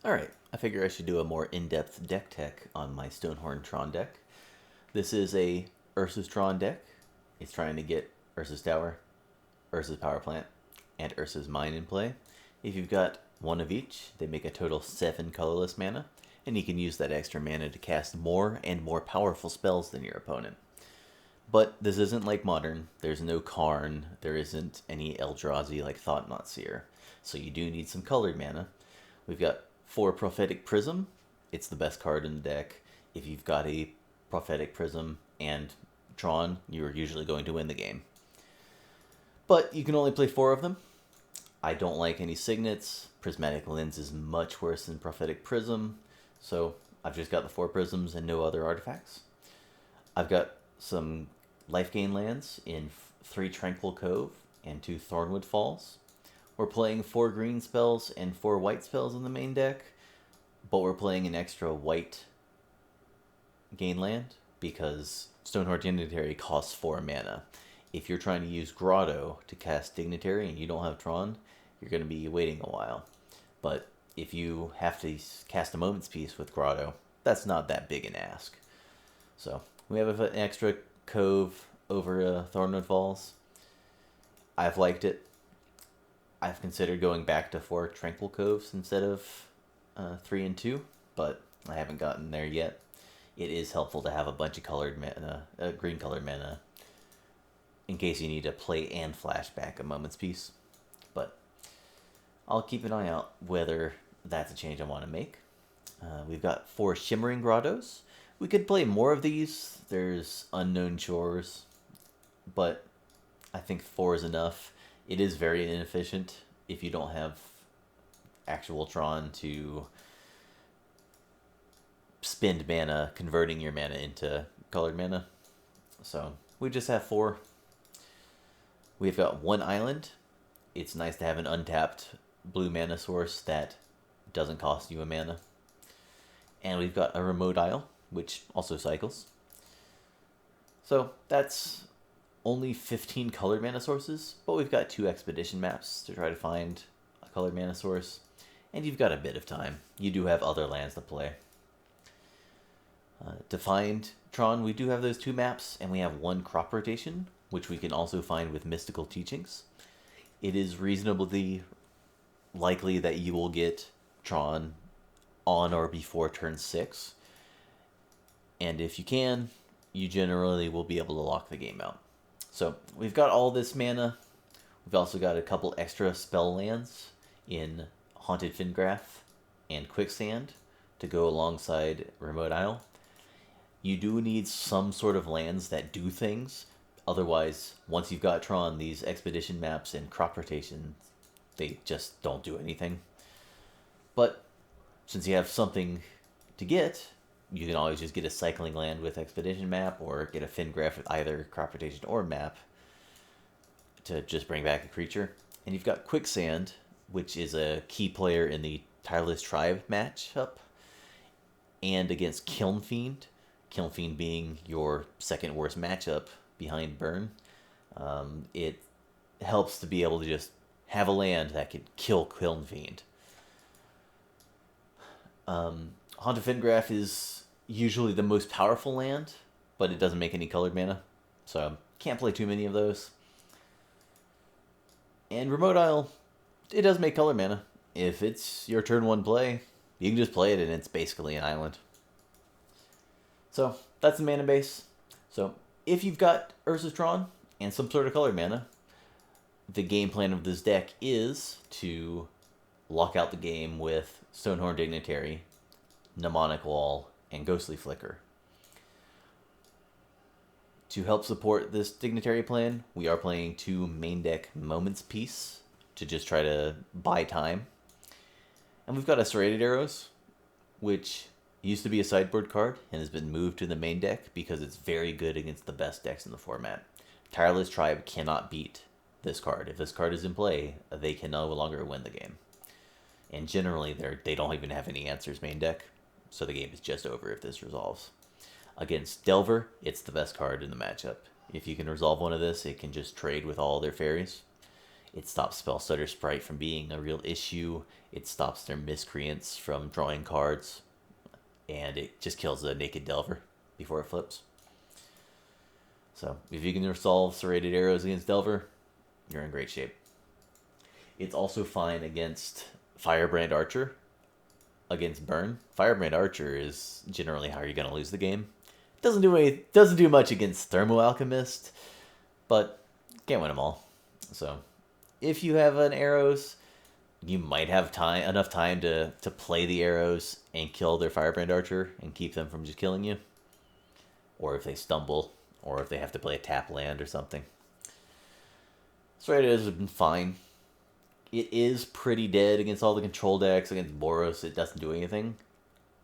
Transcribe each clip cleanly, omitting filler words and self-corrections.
Alright, I figure I should do a more in-depth deck tech on my Stonehorn Tron deck. This is a Ursa's Tron deck. It's trying to get Ursa's Tower, Ursa's Power Plant, and Ursa's Mine in play. If you've got one of each, they make a total 7 colorless mana, and you can use that extra mana to cast more and more powerful spells than your opponent. But this isn't like Modern. There's no Karn. There isn't any Eldrazi like Thought-Knot Seer. So you do need some colored mana. We've got 4 Prophetic Prism. It's the best card in the deck. If you've got a Prophetic Prism and Tron, you're usually going to win the game. But you can only play 4 of them. I don't like any Signets. Prismatic Lens is much worse than Prophetic Prism. So I've just got the 4 Prisms and no other artifacts. I've got some life gain lands in 3 Tranquil Cove and 2 Thornwood Falls. We're playing 4 green spells and 4 white spells in the main deck, but we're playing an extra white gain land because Stonehorn Dignitary costs 4 mana. If you're trying to use Grotto to cast Dignitary and you don't have Tron, you're going to be waiting a while. But if you have to cast a Moment's Peace with Grotto, that's not that big an ask. So we have an extra cove over Thornwood Falls. I've liked it. I've considered going back to 4 Tranquil Coves instead of 3 and 2, but I haven't gotten there yet. It is helpful to have a bunch of colored mana, green colored mana, in case you need to play and flashback a Moment's Peace. But I'll keep an eye out whether that's a change I want to make. We've got 4 Shimmering Grottos. We could play more of these. There's Unknown Shores, but I think 4 is enough. It is very inefficient if you don't have actual Tron to spend mana, converting your mana into colored mana. So we just have 4. We've got 1 island. It's nice to have an untapped blue mana source that doesn't cost you a mana. And we've got a remote isle, which also cycles. So that's only 15 colored mana sources, but we've got 2 expedition maps to try to find a colored mana source, and you've got a bit of time. You do have other lands to play. To find Tron, we do have those 2 maps, and we have 1 crop rotation, which we can also find with Mystical Teachings. It is reasonably likely that you will get Tron on or before turn 6, and if you can, you generally will be able to lock the game out. So we've got all this mana. We've also got a couple extra spell lands in Haunted Fingraph and Quicksand to go alongside Remote Isle. You do need some sort of lands that do things. Otherwise, once you've got Tron, these expedition maps and crop rotations, they just don't do anything. But since you have something to get, you can always just get a cycling land with expedition map or get a Fingraph with either crop rotation or map to just bring back a creature. And you've got Quicksand, which is a key player in the Tireless Tribe matchup, and against Kiln Fiend. Kiln Fiend being your second worst matchup behind Burn. It helps to be able to just have a land that could kill Kiln Fiend. Haunted Fingraph is usually the most powerful land, but it doesn't make any colored mana, so can't play too many of those. And Remote Isle, it does make colored mana. If it's your turn 1 play, you can just play it and it's basically an island. So that's the mana base. So if you've got Ursa's Tron and some sort of colored mana, the game plan of this deck is to lock out the game with Stonehorn Dignitary, Mnemonic Wall, and Ghostly Flicker. To help support this Dignitary plan, we are playing 2 main deck Moment's Peace to just try to buy time. And we've got a Serrated Arrows, which used to be a sideboard card and has been moved to the main deck because it's very good against the best decks in the format. Tireless Tribe cannot beat this card. If this card is in play, they can no longer win the game. And generally, they don't even have any answers main deck, so the game is just over if this resolves. Against Delver, it's the best card in the matchup. If you can resolve one of this, it can just trade with all their fairies. It stops Spell Stutter Sprite from being a real issue. It stops their miscreants from drawing cards. And it just kills the Naked Delver before it flips. So if you can resolve Serrated Arrows against Delver, you're in great shape. It's also fine against Firebrand Archer. Against Burn. Firebrand Archer is generally how you're going to lose the game. Doesn't do much against Thermo Alchemist, but can't win them all. So if you have an arrows, you might have enough time to play the arrows and kill their Firebrand Archer and keep them from just killing you. Or if they stumble, or if they have to play a tap land or something. Straight arrows have been fine. It is pretty dead against all the control decks. Against Boros, it doesn't do anything.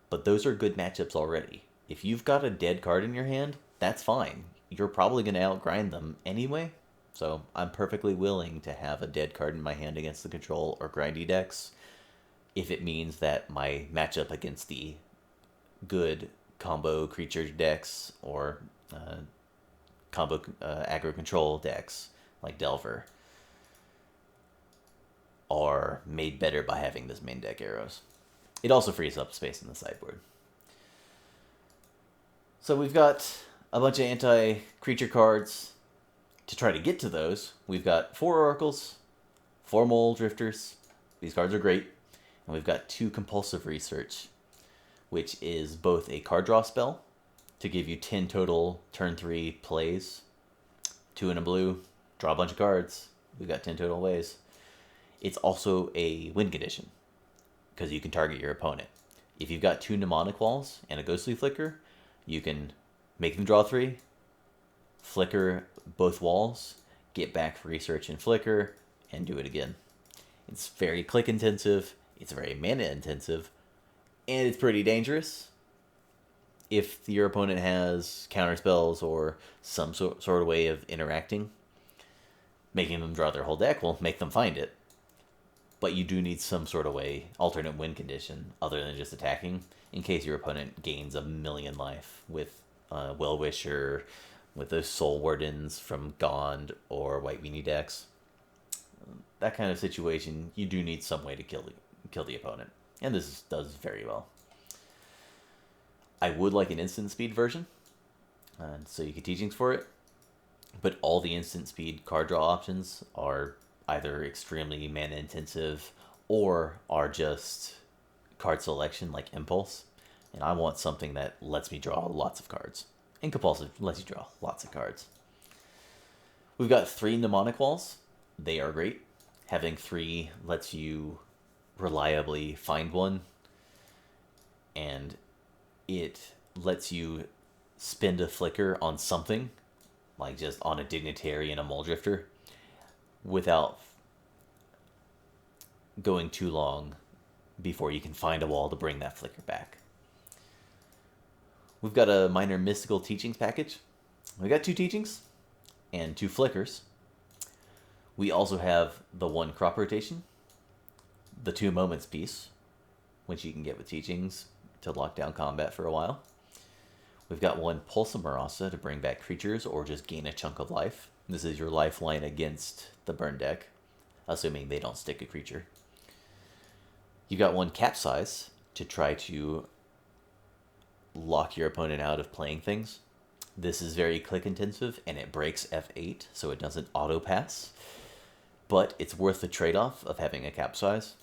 But those are good matchups already. If you've got a dead card in your hand, that's fine. You're probably going to outgrind them anyway. So I'm perfectly willing to have a dead card in my hand against the control or grindy decks if it means that my matchup against the good combo creature decks or combo aggro control decks like Delver are made better by having this main deck arrows. It also frees up space in the sideboard. So we've got a bunch of anti-creature cards. To try to get to those, we've got 4 Oracles, 4 Mole Drifters. These cards are great. And we've got 2 Compulsive Research, which is both a card draw spell to give you 10 total turn 3 plays. 2 in a blue, draw a bunch of cards. We've got 10 total ways. It's also a win condition, because you can target your opponent. If you've got 2 Mnemonic Walls and a Ghostly Flicker, you can make them draw 3, flicker both walls, get back Research and Flicker, and do it again. It's very click intensive, it's very mana intensive, and it's pretty dangerous. If your opponent has counter spells or some sort of way of interacting, making them draw their whole deck will make them find it. But you do need some sort of way, alternate win condition, other than just attacking, in case your opponent gains a million life with Well-Wisher, with those Soul Wardens from Gond or White Weenie decks. That kind of situation, you do need some way to kill the opponent. And this does very well. I would like an instant speed version, so you get teachings for it. But all the instant speed card draw options are either extremely mana intensive or are just card selection like Impulse. And I want something that lets me draw lots of cards. And Compulsive lets you draw lots of cards. We've got 3 Mnemonic Walls. They are great. Having 3 lets you reliably find one. And it lets you spend a flicker on something, like just on a Dignitary and a Mole Drifter, without going too long before you can find a wall to bring that flicker back. We've got a Minor Mystical Teachings package. We got 2 teachings and 2 flickers. We also have the 1 crop rotation, the 2 moments piece, which you can get with teachings to lock down combat for a while. We've got 1 Pulsa Marasa to bring back creatures or just gain a chunk of life. This is your lifeline against the burn deck, assuming they don't stick a creature. You've got 1 Capsize to try to lock your opponent out of playing things. This is very click intensive and it breaks F8, so it doesn't auto pass. But it's worth the trade-off of having a Capsize,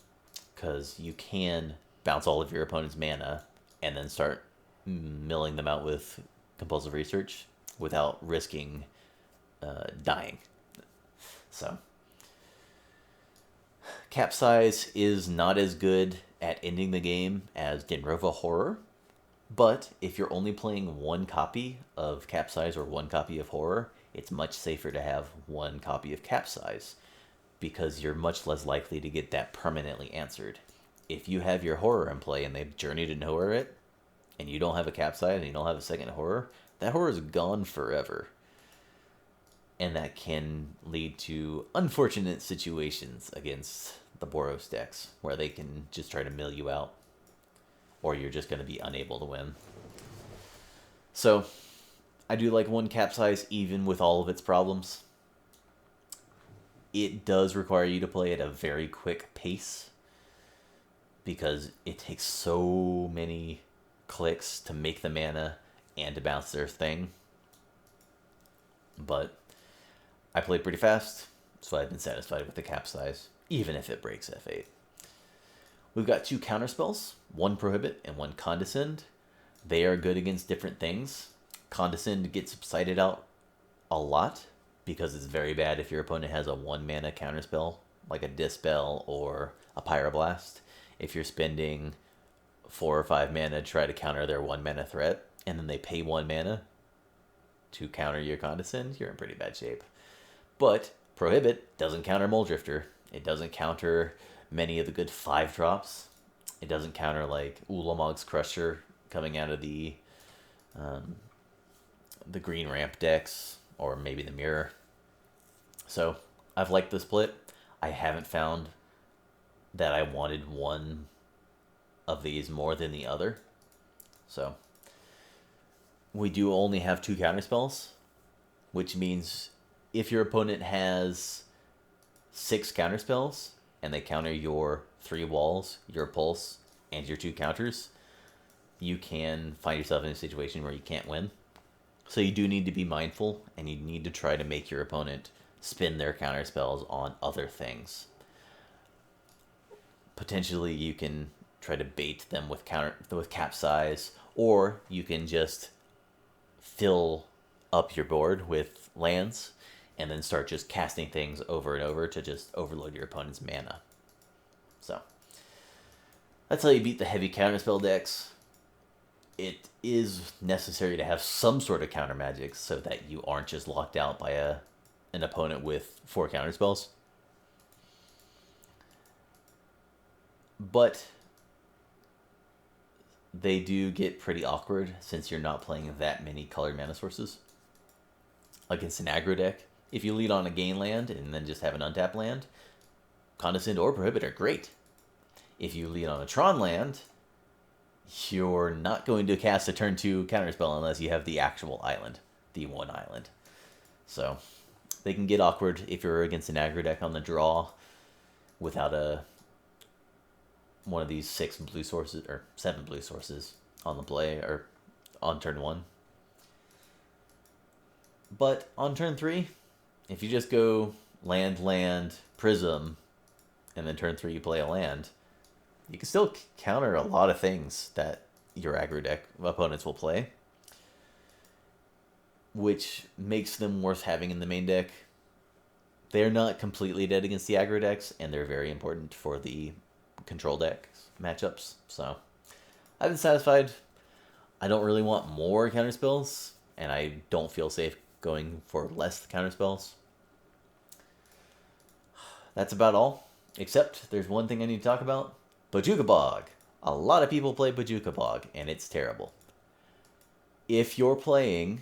because you can bounce all of your opponent's mana and then start milling them out with Compulsive Research without risking dying. So Capsize is not as good at ending the game as Genrova Horror, but if you're only playing 1 copy of Capsize or 1 copy of Horror, it's much safer to have 1 copy of Capsize, because you're much less likely to get that permanently answered. If you have your Horror in play and they've journeyed and Horror it, and you don't have a Capsize and you don't have a second Horror, that Horror is gone forever. And that can lead to unfortunate situations against the Boros decks, where they can just try to mill you out, or you're just going to be unable to win. So, I do like 1 Capsize even with all of its problems. it does require you to play at a very quick pace because it takes so many clicks to make the mana and to bounce their thing. But I played pretty fast, so I've been satisfied with the cap size, even if it breaks F8. We've got 2 counterspells, 1 Prohibit and 1 Condescend. They are good against different things. Condescend gets subsided out a lot because it's very bad if your opponent has a 1 mana counterspell, like a Dispel or a Pyroblast. If you're spending 4 or 5 mana to try to counter their 1 mana threat, and then they pay 1 mana to counter your Condescend, you're in pretty bad shape. But Prohibit doesn't counter Muldrifter. It doesn't counter many of the good 5-drops. It doesn't counter like Ulamog's Crusher coming out of the green ramp decks, or maybe the Mirror. So I've liked the split. I haven't found that I wanted one of these more than the other. So we do only have 2 counterspells, which means if your opponent has 6 counterspells and they counter your 3 walls, your pulse, and your 2 counters, you can find yourself in a situation where you can't win. So you do need to be mindful, and you need to try to make your opponent spin their counterspells on other things. Potentially you can try to bait them with cap size, or you can just fill up your board with lands and then start just casting things over and over to just overload your opponent's mana. So that's how you beat the heavy counterspell decks. It is necessary to have some sort of counter magic so that you aren't just locked out by an opponent with 4 counterspells. But they do get pretty awkward since you're not playing that many colored mana sources. Against an aggro deck, if you lead on a gain land and then just have an untapped land, Condescend or Prohibit are great. If you lead on a Tron land, you're not going to cast a turn 2 counterspell unless you have the actual island, the 1 island. So they can get awkward if you're against an aggro deck on the draw without one of these 6 blue sources or 7 blue sources on the play or on turn 1. But on turn 3, if you just go land, Prism, and then turn 3 you play a land, you can still counter a lot of things that your aggro deck opponents will play, which makes them worth having in the main deck. They're not completely dead against the aggro decks, and they're very important for the control deck matchups. So I've been satisfied. I don't really want more counterspells, and I don't feel safe going for less counterspells. That's about all, except there's one thing I need to talk about. Bojuka Bog. A lot of people play Bojuka Bog, and it's terrible. If you're playing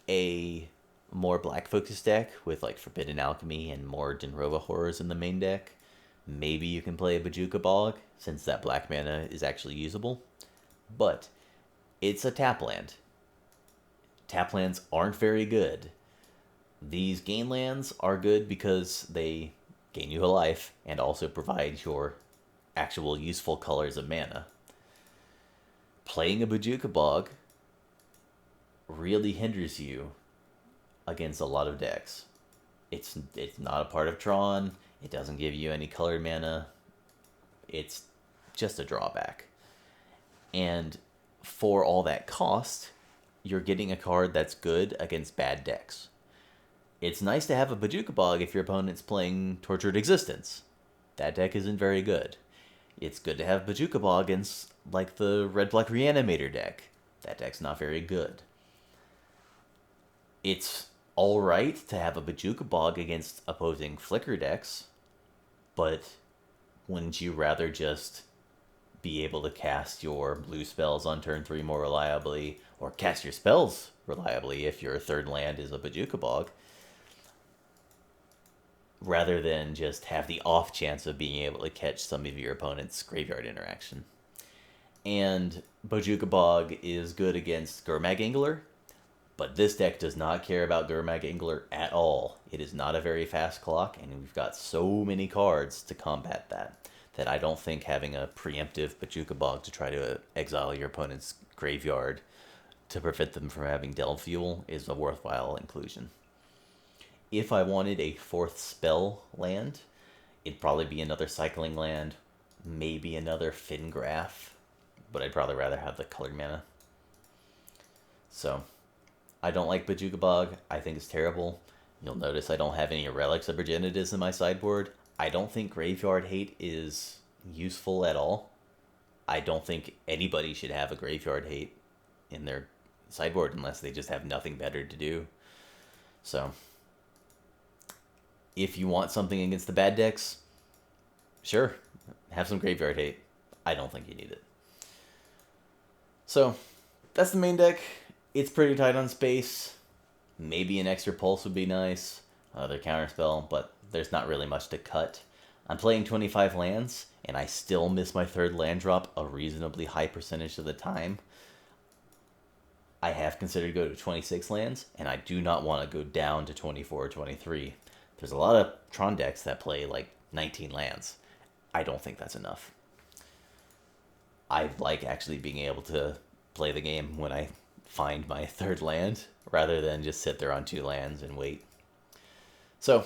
a more black focused deck with like Forbidden Alchemy and more Denrova horrors in the main deck, maybe you can play a Bojuka Bog, since that black mana is actually usable. But it's a tap land. Tap lands aren't very good. These gain lands are good because they gain you a life and also provide your actual useful colors of mana. Playing a Bojuka Bog really hinders you against a lot of decks. It's not a part of Tron. It doesn't give you any colored mana. It's just a drawback. And for all that cost, you're getting a card that's good against bad decks. It's nice to have a Bojuka Bog if your opponent's playing Tortured Existence. That deck isn't very good. It's good to have Bojuka Bog against, like, the red-black Reanimator deck. That deck's not very good. It's alright to have a Bojuka Bog against opposing Flicker decks, but wouldn't you rather just be able to cast your blue spells on turn 3 more reliably, or cast your spells reliably if your third land is a Bojuka Bog, rather than just have the off chance of being able to catch some of your opponent's graveyard interaction? And Bojuka Bog is good against Gurmag Angler. But this deck does not care about Gurmag Angler at all. It is not a very fast clock, and we've got so many cards to combat that I don't think having a preemptive Bojuka Bog to try to exile your opponent's graveyard to prevent them from having Delve Fuel is a worthwhile inclusion. If I wanted a fourth spell land, it'd probably be another cycling land, maybe another Fingraph, but I'd probably rather have the colored mana. So, I don't like Bojuka Bog. I think it's terrible. You'll notice I don't have any Relics of Progenitus in my sideboard. I don't think Graveyard Hate is useful at all. I don't think anybody should have a Graveyard Hate in their sideboard unless they just have nothing better to do. So, if you want something against the bad decks, sure, have some Graveyard Hate. I don't think you need it. So, that's the main deck. It's pretty tight on space. Maybe an extra Pulse would be nice. Another Counterspell, but there's not really much to cut. I'm playing 25 lands, and I still miss my third land drop a reasonably high percentage of the time. I have considered going to 26 lands, and I do not want to go down to 24 or 23. There's a lot of Tron decks that play like 19 lands. I don't think that's enough. I like actually being able to play the game when I find my third land, rather than just sit there on 2 lands and wait. So,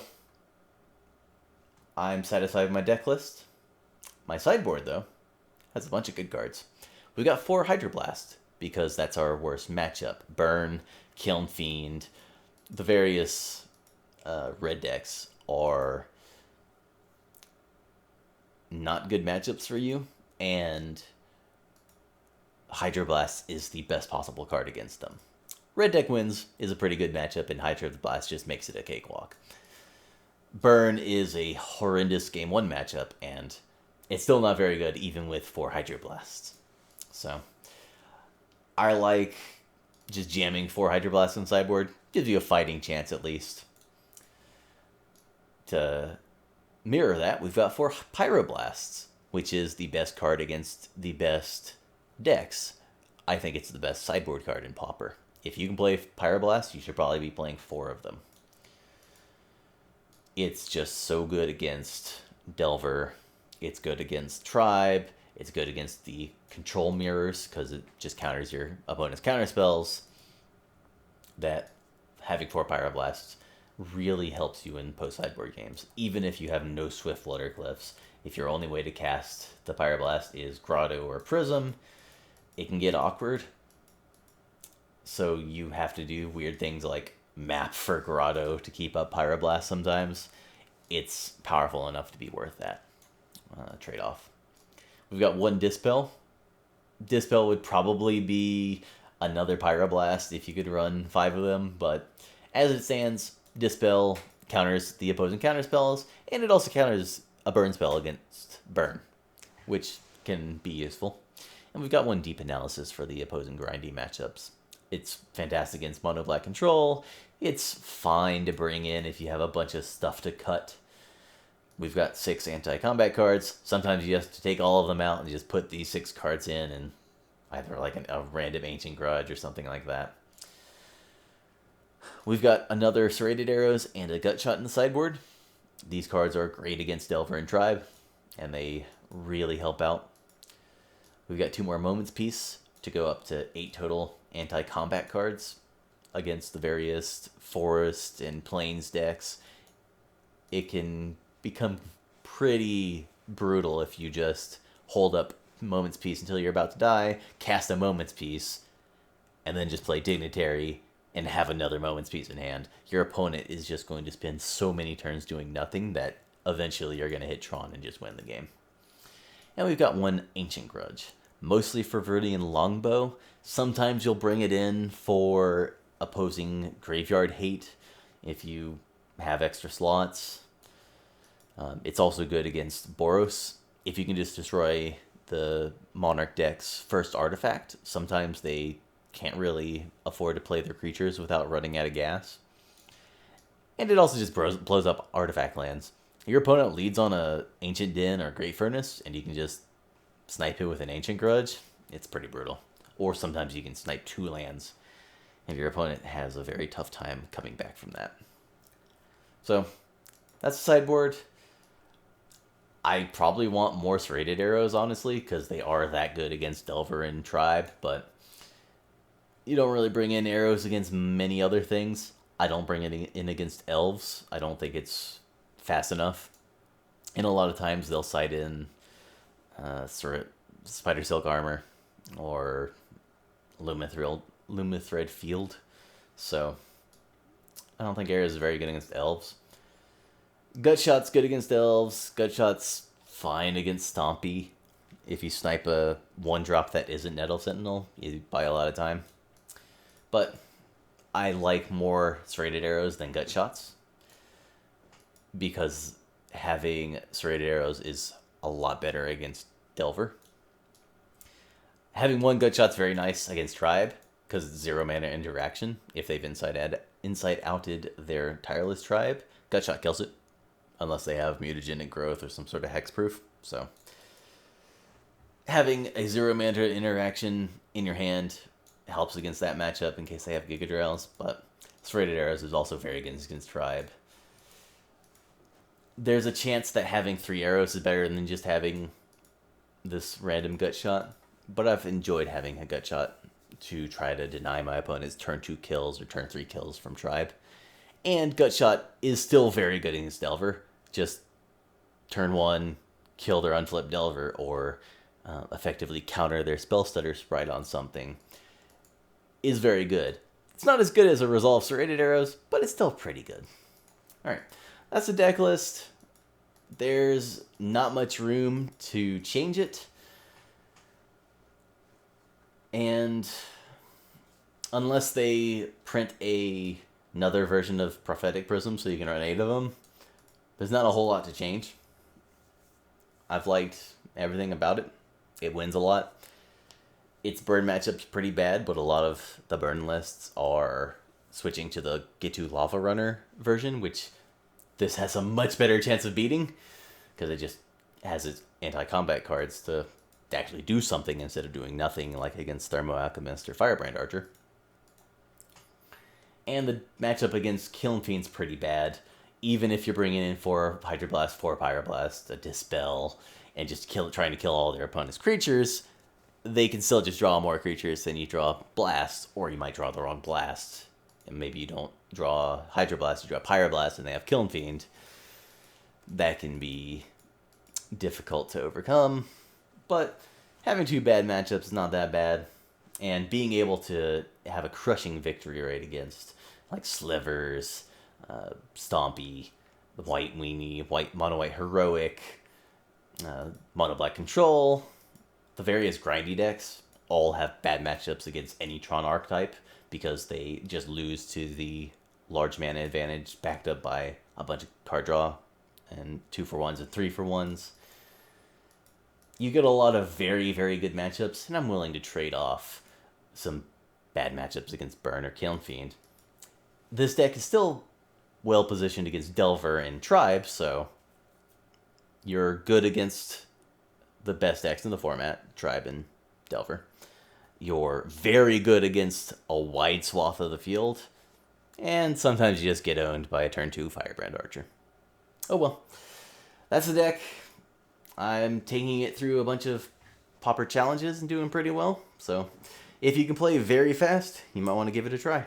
I'm satisfied with my deck list. My sideboard, though, has a bunch of good cards. We got 4 Hydroblast, because that's our worst matchup. Burn, Kiln Fiend, the various red decks are not good matchups for you, and Hydroblast is the best possible card against them. Red deck wins is a pretty good matchup, and Hydroblast just makes it a cakewalk. Burn is a horrendous Game 1 matchup, and it's still not very good even with 4 Hydroblasts. So, I like just jamming 4 Hydroblasts on sideboard. Gives you a fighting chance at least. To mirror that, we've got 4 Pyroblasts, which is the best card against the best decks. I think it's the best sideboard card in Pauper. If you can play Pyroblast, you should probably be playing 4 of them. It's just so good against Delver. It's good against Tribe. It's good against the control mirrors because it just counters your opponent's counter spells. That having 4 Pyroblasts really helps you in post-sideboard games. Even if you have no Swift Fluttercliffs, if your only way to cast the Pyroblast is Grotto or Prism, it can get awkward. So you have to do weird things like map for Grotto to keep up Pyroblast sometimes. It's powerful enough to be worth that trade-off. We've got 1 Dispel. Dispel would probably be another Pyroblast if you could run 5 of them, but as it stands, Dispel counters the opposing counter spells, and it also counters a burn spell against burn, which can be useful. And we've got 1 Deep Analysis for the opposing grindy matchups. It's fantastic against mono black control. It's fine to bring in if you have a bunch of stuff to cut. We've got 6 anti-combat cards. Sometimes you have to take all of them out and just put these 6 cards in and either like a random Ancient Grudge or something like that. We've got another Serrated Arrows and a Gut Shot in the sideboard. These cards are great against Delver and Tribe, and they really help out. We've got 2 more Moments Peace to go up to 8 total anti-combat cards against the various Forest and Plains decks. It can become pretty brutal if you just hold up Moments Peace until you're about to die, cast a Moments Peace, and then just play Dignitary and have another Moments Peace in hand. Your opponent is just going to spend so many turns doing nothing that eventually you're going to hit Tron and just win the game. And we've got 1 Ancient Grudge, mostly for Verdian Longbow. Sometimes you'll bring it in for opposing Graveyard Hate if you have extra slots. It's also good against Boros. If you can just destroy the Monarch deck's first artifact, sometimes they can't really afford to play their creatures without running out of gas. And it also just blows up artifact lands. Your opponent leads on a Ancient Den or Great Furnace, and you can just snipe it with an Ancient Grudge. It's pretty brutal. Or sometimes you can snipe 2 lands if your opponent has a very tough time coming back from that. So, that's the sideboard. I probably want more serrated arrows, honestly, because they are that good against Delver and Tribe, but you don't really bring in arrows against many other things. I don't bring it in against elves. I don't think it's fast enough. And a lot of times they'll side in sort of Spider Silk Armor or Lumithred Field. So I don't think arrows is very good against elves. Gutshot's good against elves. Gutshot's fine against Stompy. If you snipe a 1-drop that isn't Nettle Sentinel, you buy a lot of time. But I like more serrated arrows than Gutshots, because having serrated arrows is a lot better against Delver. Having 1 Gutshot's very nice against Tribe, because it's 0 mana interaction. If they've inside outed their Tireless Tribe, Gutshot kills it, unless they have mutagenic growth or some sort of hexproof. So having a 0 mana interaction in your hand helps against that matchup in case they have Gigadriels, but serrated arrows is also very good against Tribe. There's a chance that having 3 arrows is better than just having this random Gutshot, but I've enjoyed having a Gutshot to try to deny my opponent's turn 2 kills or turn 3 kills from Tribe. And Gutshot is still very good against Delver. Just turn 1, kill their unflipped Delver, or effectively counter their Spell Stutter Sprite on something is very good. It's not as good as a Resolve Serrated Arrows, but it's still pretty good. Alright, that's the deck list. There's not much room to change it. And unless they print another version of Prophetic Prism so you can run 8 of them, there's not a whole lot to change. I've liked everything about it. It wins a lot. Its burn matchup's pretty bad, but a lot of the burn lists are switching to the Gitu Lava Runner version, which this has a much better chance of beating, because it just has its anti-combat cards to actually do something instead of doing nothing, like against Thermo Alchemist or Firebrand Archer. And the matchup against Kiln Fiend's pretty bad, even if you're bringing in 4 Hydroblast, 4 Pyroblast, a Dispel, and just trying to kill all their opponent's creatures. They can still just draw more creatures than you draw Blast, or you might draw the wrong Blast. And maybe you don't draw Hydroblast, you draw Pyroblast, and they have Kiln Fiend. That can be difficult to overcome, but having 2 bad matchups is not that bad. And being able to have a crushing victory rate against, like, Slivers, Stompy, the White Weenie, Mono White Heroic, Mono Black Control, the various grindy decks all have bad matchups against any Tron archetype, because they just lose to the large mana advantage backed up by a bunch of card draw and 2-for-1s and 3-for-1s. You get a lot of very, very good matchups, and I'm willing to trade off some bad matchups against Burn or Kiln Fiend. This deck is still well positioned against Delver and Tribe, so you're good against the best decks in the format, Tribe and Delver. You're very good against a wide swath of the field, and sometimes you just get owned by a turn 2 Firebrand Archer. Oh well, that's the deck. I'm taking it through a bunch of Pauper challenges and doing pretty well, so if you can play very fast, you might want to give it a try.